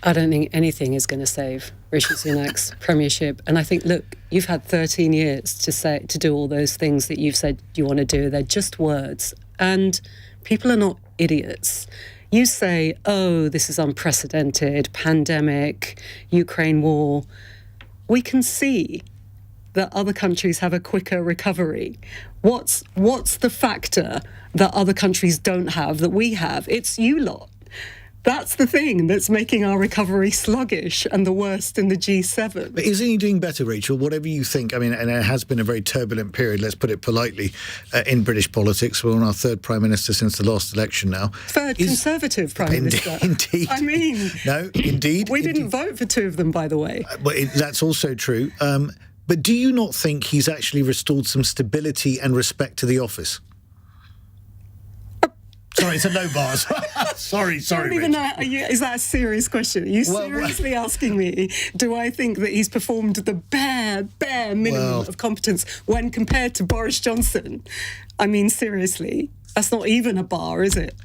I don't think anything is going to save Rishi Sunak's premiership. And I think, look, you've had 13 years to do all those things that you've said you want to do. They're just words. And people are not idiots. You say, oh, this is unprecedented, pandemic, Ukraine war. We can see that other countries have a quicker recovery. What's the factor that other countries don't have that we have? It's you lot. That's the thing that's making our recovery sluggish and the worst in the G7. But isn't he doing better, Rachel? Whatever you think, I mean, and it has been a very turbulent period, let's put it politely, in British politics. We're on our third Prime Minister since the last election now. Third Conservative Prime Minister. Indeed. I mean... No, indeed. We didn't vote for two of them, by the way. That's also true. But do you not think he's actually restored some stability and respect to the office? Sorry, it's a no bars. sorry. I don't even know. Is that a serious question? Are you seriously asking me, do I think that he's performed the bare minimum of competence when compared to Boris Johnson? I mean, seriously, that's not even a bar, is it?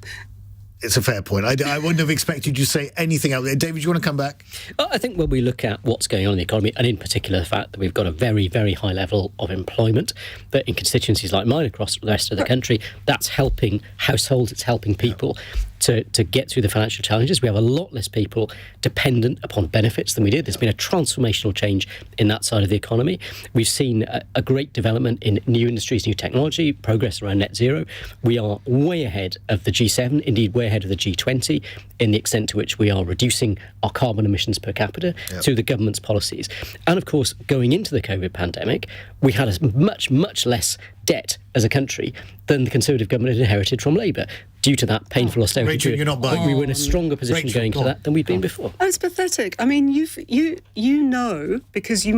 It's a fair point. I wouldn't have expected you to say anything out there. David, you want to come back? I think when we look at what's going on in the economy, and in particular the fact that we've got a very, very high level of employment, that in constituencies like mine across the rest of the country, that's helping households, it's helping people to get through the financial challenges. We have a lot less people dependent upon benefits than we did. There's been a transformational change in that side of the economy. We've seen a great development in new industries, new technology, progress around net zero. We are way ahead of the G7, indeed way ahead of the G20 in the extent to which we are reducing our carbon emissions per capita through the government's policies. And of course, going into the COVID pandemic, we had a much, much less debt as a country than the Conservative government had inherited from Labour. Due to that painful austerity, Rachel, you're not buying. We were in a stronger position going to that than we've been before. Oh, it's pathetic. I mean, you know, because you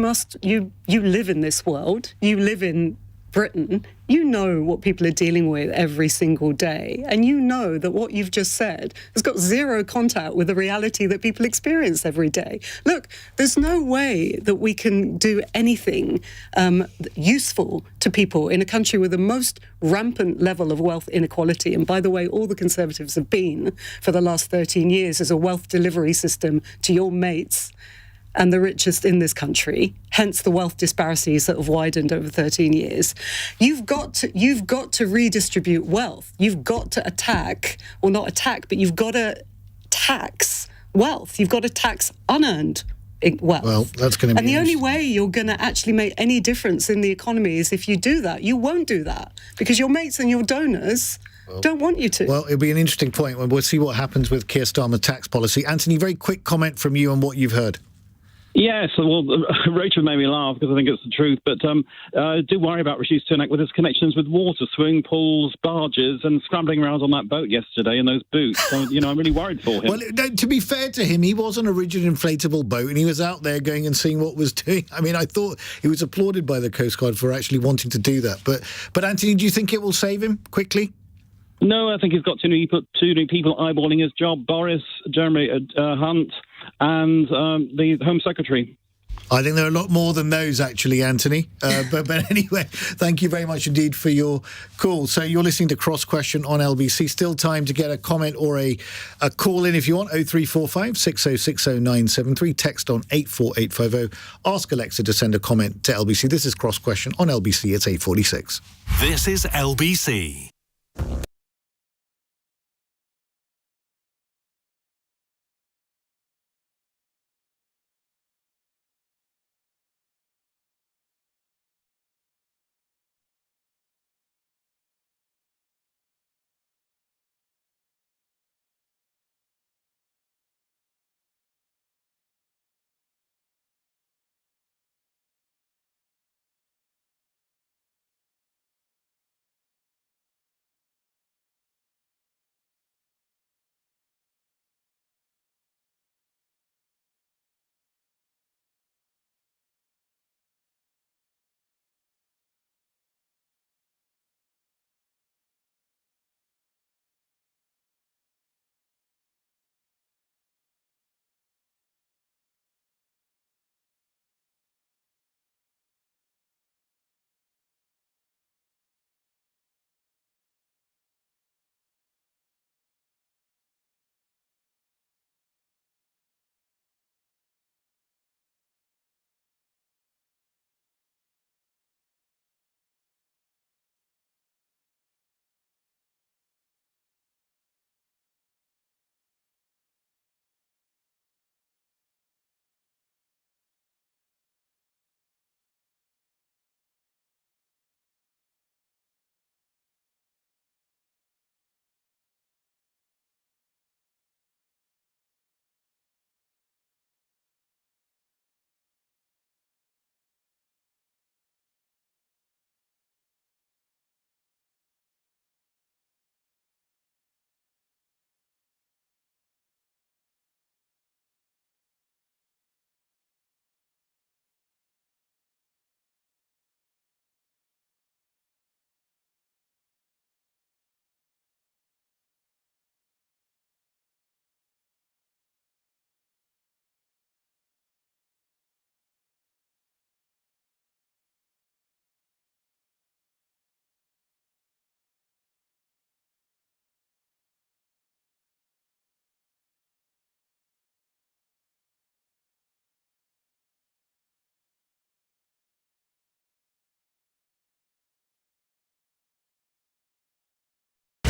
live in this world, you live in Britain, you know what people are dealing with every single day, and you know that what you've just said has got zero contact with the reality that people experience every day. Look, there's no way that we can do anything useful to people in a country with the most rampant level of wealth inequality. And by the way, all the Conservatives have been for the last 13 years as a wealth delivery system to your mates and the richest in this country, hence the wealth disparities that have widened over 13 years. You've got to redistribute wealth. You've got to but you've got to tax wealth. You've got to tax unearned wealth. Well, that's going to be... And the only way you're going to actually make any difference in the economy is if you do that. You won't do that because your mates and your donors don't want you to. Well, it'll be an interesting point when we'll see what happens with Keir Starmer's tax policy. Anthony, very quick comment from you on what you've heard. Yes, well, Rachel made me laugh because I think it's the truth, but I do worry about Rishi Sunak with his connections with water, swimming pools, barges, and scrambling around on that boat yesterday in those boots. So, I'm really worried for him. Well, to be fair to him, he was on a rigid inflatable boat and he was out there going and seeing what was doing. I mean, I thought he was applauded by the Coast Guard for actually wanting to do that. But Anthony, do you think it will save him quickly? No, I think he's got too many people eyeballing his job. Boris, Jeremy Hunt, and the Home Secretary. I think there are a lot more than those, actually, Anthony. But anyway, thank you very much indeed for your call. So you're listening to Cross Question on LBC. Still time to get a comment or a call in if you want. 0345 6060 973. Text on 84850. Ask Alexa to send a comment to LBC. This is Cross Question on LBC. It's 8:46. This is LBC.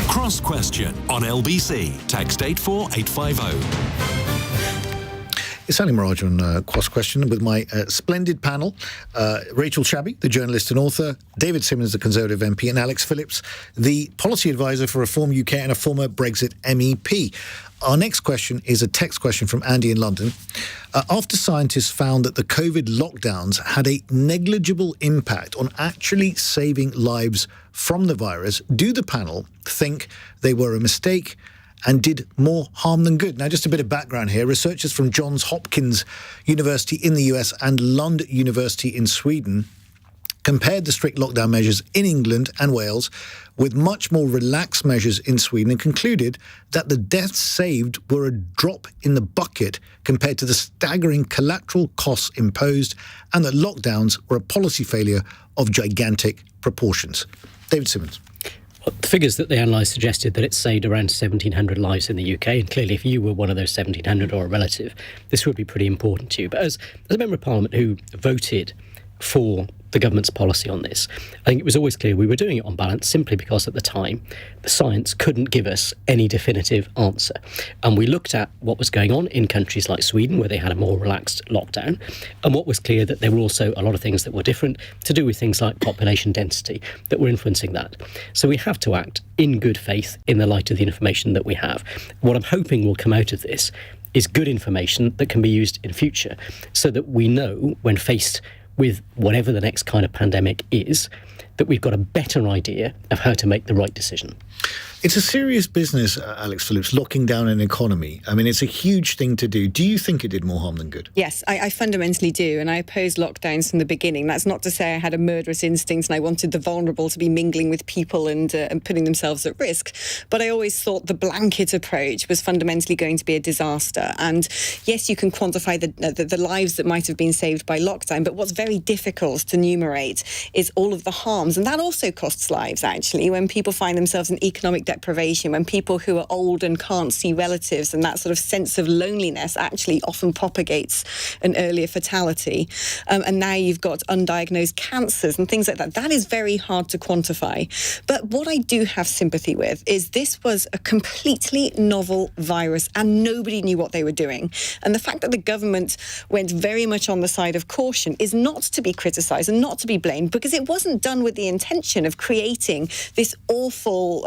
Cross Question on LBC. Text 84850. It's Ali Miraj on Cross Question with my splendid panel. Rachel Shabi, the journalist and author, David Simmonds, the Conservative MP, and Alex Phillips, the policy advisor for Reform UK and a former Brexit MEP. Our next question is a text question from Andy in London. After scientists found that the COVID lockdowns had a negligible impact on actually saving lives from the virus, do the panel think they were a mistake and did more harm than good? Now, just a bit of background here. Researchers from Johns Hopkins University in the US and Lund University in Sweden compared the strict lockdown measures in England and Wales with much more relaxed measures in Sweden and concluded that the deaths saved were a drop in the bucket compared to the staggering collateral costs imposed, and that lockdowns were a policy failure of gigantic proportions. David Simmonds. The figures that they analysed suggested that it saved around 1,700 lives in the UK, and clearly if you were one of those 1,700 or a relative, this would be pretty important to you. But as a Member of Parliament who voted for the government's policy on this, I think it was always clear we were doing it on balance simply because at the time the science couldn't give us any definitive answer. And we looked at what was going on in countries like Sweden, where they had a more relaxed lockdown, and what was clear that there were also a lot of things that were different to do with things like population density that were influencing that. So we have to act in good faith in the light of the information that we have. What I'm hoping will come out of this is good information that can be used in future so that we know when faced with whatever the next kind of pandemic is, that we've got a better idea of how to make the right decision. It's a serious business, Alex Phillips, locking down an economy. I mean, it's a huge thing to do. Do you think it did more harm than good? Yes, I fundamentally do. And I opposed lockdowns from the beginning. That's not to say I had a murderous instinct and I wanted the vulnerable to be mingling with people and putting themselves at risk. But I always thought the blanket approach was fundamentally going to be a disaster. And yes, you can quantify the lives that might have been saved by lockdown. But what's very difficult to enumerate is all of the harms. And that also costs lives, actually, when people find themselves in economic deprivation, when people who are old and can't see relatives, and that sort of sense of loneliness actually often propagates an earlier fatality. And now you've got undiagnosed cancers and things like that. That is very hard to quantify. But what I do have sympathy with is this was a completely novel virus and nobody knew what they were doing. And the fact that the government went very much on the side of caution is not to be criticised and not to be blamed, because it wasn't done with the intention of creating this awful,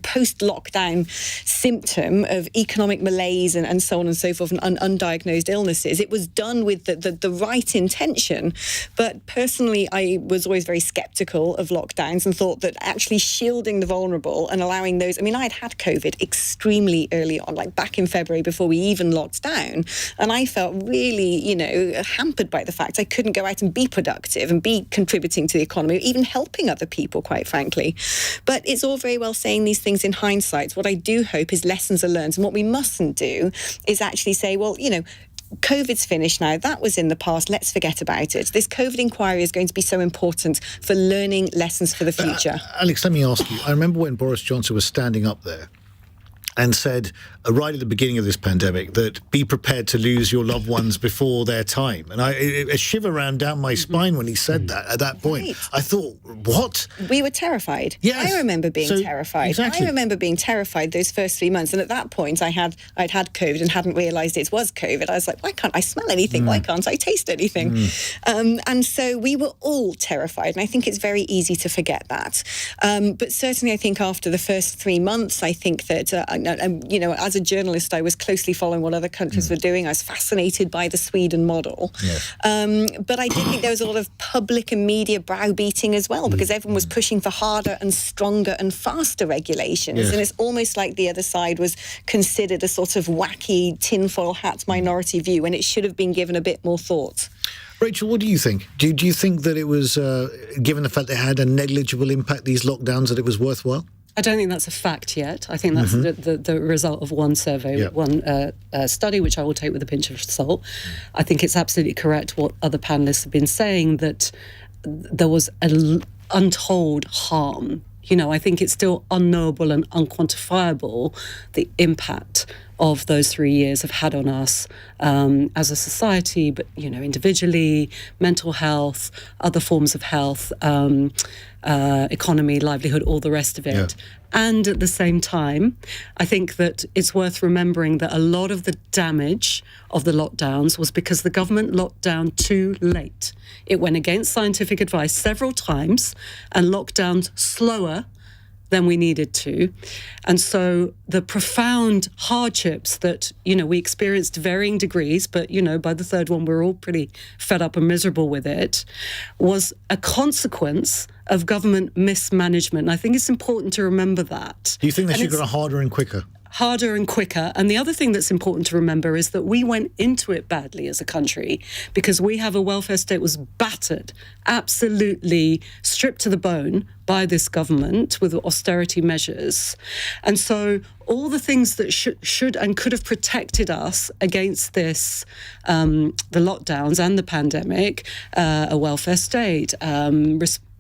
post-lockdown symptom of economic malaise and so on and so forth, and undiagnosed illnesses. It was done with the right intention. But personally, I was always very sceptical of lockdowns and thought that actually shielding the vulnerable and allowing those... I mean, I'd had COVID extremely early on, like back in February before we even locked down. And I felt really, hampered by the fact I couldn't go out and be productive and be contributing to the economy, even helping other people, quite frankly. But it's all very well saying these things in hindsight. What I do hope is lessons are learned. And what we mustn't do is actually say, well, COVID's finished now. That was in the past. Let's forget about it. This COVID inquiry is going to be so important for learning lessons for the future. Alex, let me ask you. I remember when Boris Johnson was standing up there and said right at the beginning of this pandemic that be prepared to lose your loved ones before their time. And a shiver ran down my spine when he said that at that point. Right. I thought, what? We were terrified. Yes. I remember being terrified. Exactly. I remember being terrified those first 3 months. And at that point, I'd had COVID and hadn't realised it was COVID. I was like, why can't I smell anything? Why can't I taste anything? And so we were all terrified. And I think it's very easy to forget that. But certainly, I think after the first 3 months, I think that, as a journalist, I was closely following what other countries were doing. I was fascinated by the Sweden model. Yes. But I did think there was a lot of public and media browbeating as well, because everyone was pushing for harder and stronger and faster regulations. Yes. And it's almost like the other side was considered a sort of wacky tinfoil hat minority view when it should have been given a bit more thought. Rachel, what do you think? Do you think that it was, given the fact they had a negligible impact, these lockdowns, that it was worthwhile? I don't think that's a fact yet. I think that's the result of one survey, one study, which I will take with a pinch of salt. I think it's absolutely correct what other panellists have been saying, that there was an untold harm. I think it's still unknowable and unquantifiable, the impact of those 3 years have had on us as a society, but, individually, mental health, other forms of health, economy, livelihood, all the rest of it. Yeah. And at the same time, I think that it's worth remembering that a lot of the damage of the lockdowns was because the government locked down too late. It went against scientific advice several times and locked down slower than we needed to. And so the profound hardships that, we experienced to varying degrees, but, by the third one, we're all pretty fed up and miserable with it, was a consequence of government mismanagement. And I think it's important to remember that. Do you think they should go harder and quicker? Harder and quicker. And the other thing that's important to remember is that we went into it badly as a country because we have a welfare state that was battered, absolutely stripped to the bone by this government with austerity measures. And so all the things that should and could have protected us against this, the lockdowns and the pandemic, a welfare state,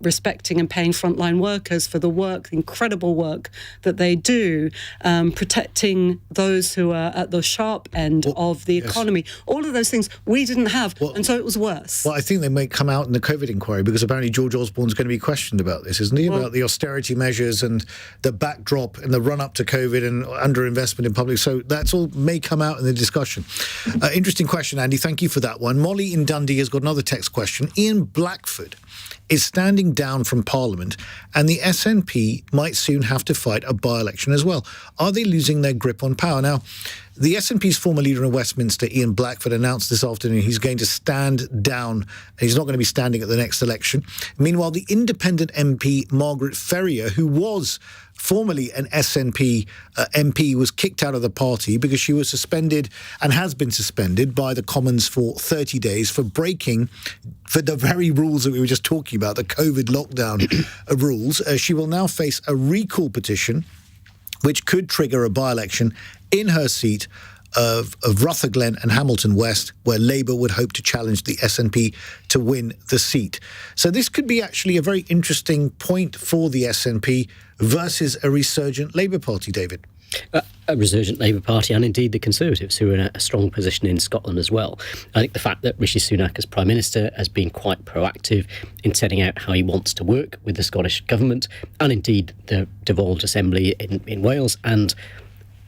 respecting and paying frontline workers for the work, the incredible work that they do, protecting those who are at the sharp end of the economy. All of those things we didn't have, and so it was worse. Well, I think they may come out in the COVID inquiry, because apparently George Osborne's going to be questioned about this, isn't he? About the austerity measures and the backdrop and the run-up to COVID and underinvestment in public. So that's all may come out in the discussion. Interesting question, Andy. Thank you for that one. Molly in Dundee has got another text question. Ian Blackford is standing down from Parliament, and the SNP might soon have to fight a by-election as well. Are they losing their grip on power? Now, the SNP's former leader in Westminster, Ian Blackford, announced this afternoon he's going to stand down. He's not going to be standing at the next election. Meanwhile, the independent MP, Margaret Ferrier, who was formerly an SNP MP, was kicked out of the party because she was suspended and has been suspended by the Commons for 30 days for breaking for the very rules that we were just talking about, the COVID lockdown rules. She will now face a recall petition which could trigger a by-election in her seat of Rutherglen and Hamilton West, where Labour would hope to challenge the SNP to win the seat. So this could be actually a very interesting point for the SNP versus a resurgent Labour Party, David. A resurgent Labour Party, and indeed the Conservatives, who are in a strong position in Scotland as well. I think the fact that Rishi Sunak as Prime Minister has been quite proactive in setting out how he wants to work with the Scottish Government, and indeed the devolved Assembly in Wales and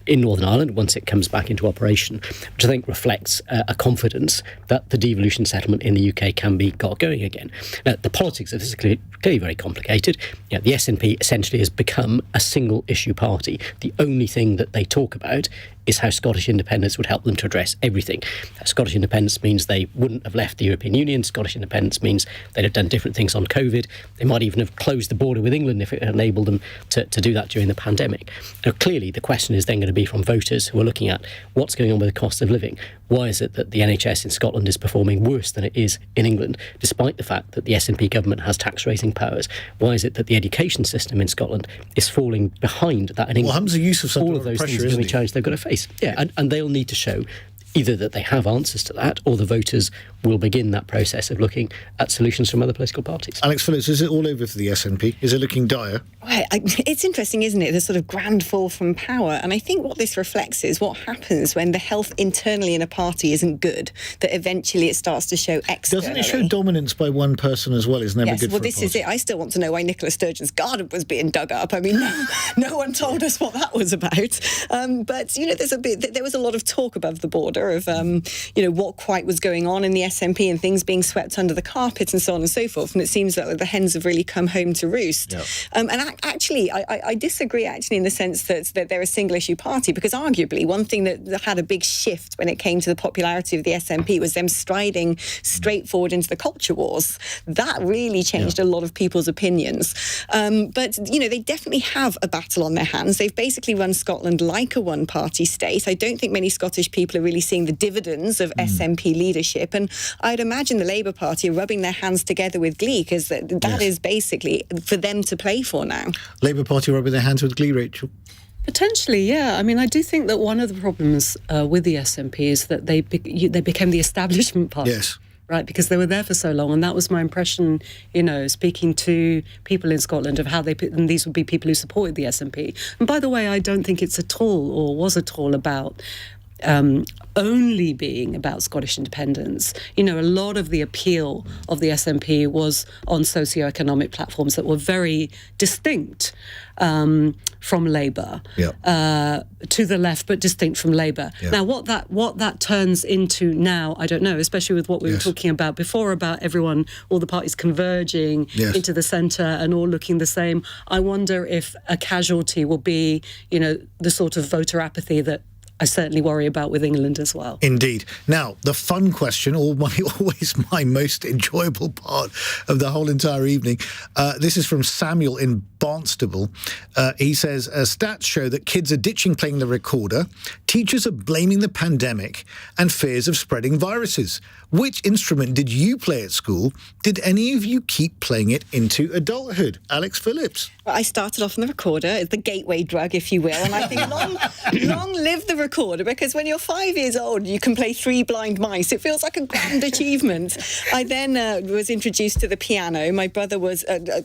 in Northern Ireland once it comes back into operation, which I think reflects a confidence that the devolution settlement in the UK can be got going again. Now, the politics of this is clearly very complicated. The SNP essentially has become a single issue party. The only thing that they talk about is how Scottish independence would help them to address everything. Scottish independence means they wouldn't have left the European Union. Scottish independence means they'd have done different things on COVID. They might even have closed the border with England if it had enabled them to do that during the pandemic. Now, clearly, the question is then going to be from voters who are looking at what's going on with the cost of living. Why is it that the NHS in Scotland is performing worse than it is in England, despite the fact that the SNP government has tax-raising powers? Why is it that the education system in Scotland is falling behind that in England? Well, Hamza Yusuf's under all of those pressure, things are going to be challenged they've got to face. Yeah, and they'll need to show either that they have answers to that, or the voters will begin that process of looking at solutions from other political parties. Alex Phillips, is it all over for the SNP? Is it looking dire? Well, it's interesting, isn't it, the sort of grand fall from power. And I think what this reflects is what happens when the health internally in a party isn't good, that eventually it starts to show externally. Doesn't it show dominance by one person as well? Is never good for a party. This is it. I still want to know why Nicola Sturgeon's garden was being dug up. I mean, no one told us what that was about. But, there was a lot of talk above the border of, what quite was going on in the SNP and things being swept under the carpet and so on and so forth. And it seems that the hens have really come home to roost. Yep. I disagree, in the sense that they're a single-issue party, because arguably one thing that had a big shift when it came to the popularity of the SNP was them striding straight forward into the culture wars. That really changed a lot of people's opinions. But they definitely have a battle on their hands. They've basically run Scotland like a one-party state. I don't think many Scottish people are really seeing the dividends of SNP leadership, and I'd imagine the Labour Party are rubbing their hands together with glee, because that is basically for them to play for now. Labour Party rubbing their hands with glee, Rachel? Potentially, yeah. I mean, I do think that one of the problems with the SNP is that they became the establishment party. Yes. Right, because they were there for so long, and that was my impression, speaking to people in Scotland of how and these would be people who supported the SNP. And by the way, I don't think it's at all, or was at all, about only being about Scottish independence. A lot of the appeal of the SNP was on socio-economic platforms that were very distinct from Labour, to the left, but distinct from Labour. Yep. Now, what that turns into now, I don't know, especially with what we were talking about before, about all the parties converging into the centre and all looking the same. I wonder if a casualty will be, the sort of voter apathy that I certainly worry about with England as well. Indeed. Now, the fun question, always my most enjoyable part of the whole entire evening. This is from Samuel in Barnstable. He says, stats show that kids are ditching playing the recorder, teachers are blaming the pandemic and fears of spreading viruses. Which instrument did you play at school? Did any of you keep playing it into adulthood? Alex Phillips. Well, I started off on the recorder. It's the gateway drug, if you will. And I think long live the recorder, because when you're 5 years old, you can play Three Blind Mice. It feels like a grand achievement. I then was introduced to the piano. My brother was an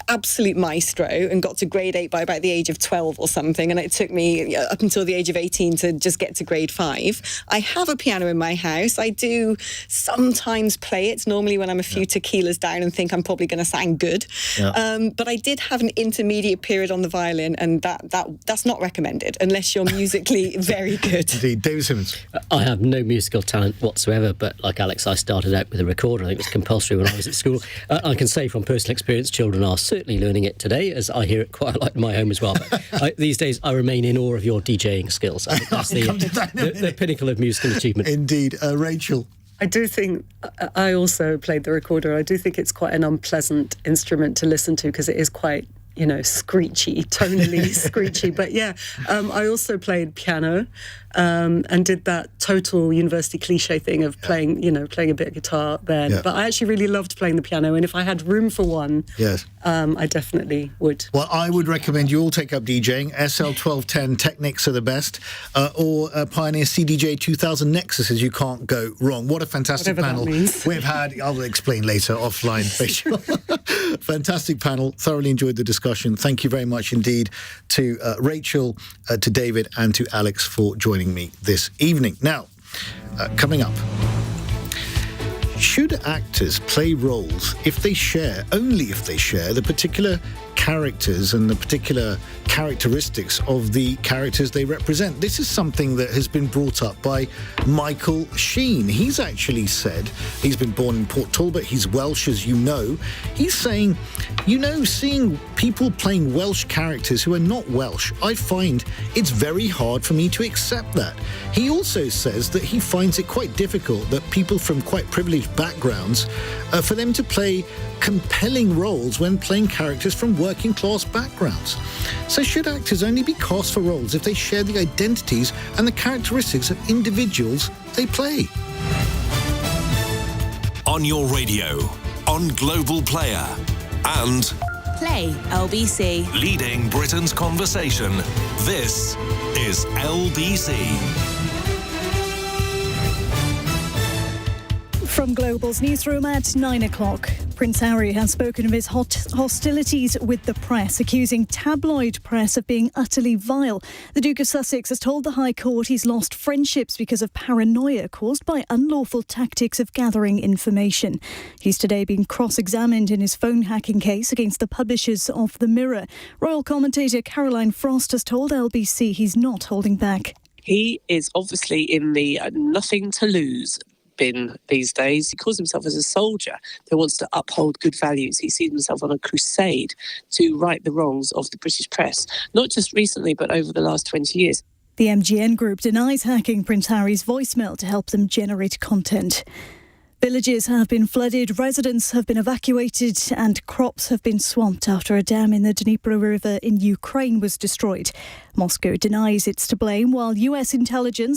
absolute maestro. intro and got to grade 8 by about the age of 12 or something, and it took me up until the age of 18 to just get to grade 5. I have a piano in my house. I do sometimes play it, normally when I'm a few tequilas down and think I'm probably going to sound good. But I did have an intermediate period on the violin, and that's not recommended unless you're musically very good. Indeed. David Simmonds. I have no musical talent whatsoever, but like Alex, I started out with a recorder. I think it was compulsory when I was at school. I can say from personal experience, children are certainly learning it today, as I hear it quite a lot in my home as well. But these days, I remain in awe of your DJing skills. I think that's the pinnacle of musical achievement. Indeed. Rachel. I do think, I also played the recorder. I do think it's quite an unpleasant instrument to listen to because it is quite, screechy, tonally screechy. But I also played piano and did that total university cliche thing of playing a bit of guitar then. Yeah. But I actually really loved playing the piano, and if I had room for one, I definitely would. Well, I would recommend you all take up DJing. SL1210 Technics are the best, or Pioneer CDJ 2000 Nexuses. You can't go wrong. What a fantastic panel we've had. I'll explain later offline. Fantastic panel. Thoroughly enjoyed the discussion. Thank you very much indeed to Rachel, to David, and to Alex for joining me this evening. Now, coming up. Should actors play roles only if they share the particular characters and the particular characteristics of the characters they represent? This is something that has been brought up by Michael Sheen. He's actually said, he's been born in Port Talbot, he's Welsh, as you know. He's saying, seeing people playing Welsh characters who are not Welsh, I find it's very hard for me to accept that. He also says that he finds it quite difficult that people from quite privileged backgrounds, for them to play compelling roles when playing characters from working class backgrounds. So should actors only be cast for roles if they share the identities and the characteristics of individuals they play? On your radio, on Global Player, and Play LBC. Leading Britain's conversation. This is LBC. From Global's newsroom at 9 o'clock. Prince Harry has spoken of his hostilities with the press, accusing tabloid press of being utterly vile. The Duke of Sussex has told the High Court he's lost friendships because of paranoia caused by unlawful tactics of gathering information. He's today been cross-examined in his phone hacking case against the publishers of The Mirror. Royal commentator Caroline Frost has told LBC he's not holding back. He is obviously in the nothing to lose bin these days. He calls himself as a soldier that wants to uphold good values. He sees himself on a crusade to right the wrongs of the British press, not just recently, but over the last 20 years. The MGN Group denies hacking Prince Harry's voicemail to help them generate content. Villages have been flooded, residents have been evacuated, and crops have been swamped after a dam in the Dnipro River in Ukraine was destroyed. Moscow denies it's to blame, while US intelligence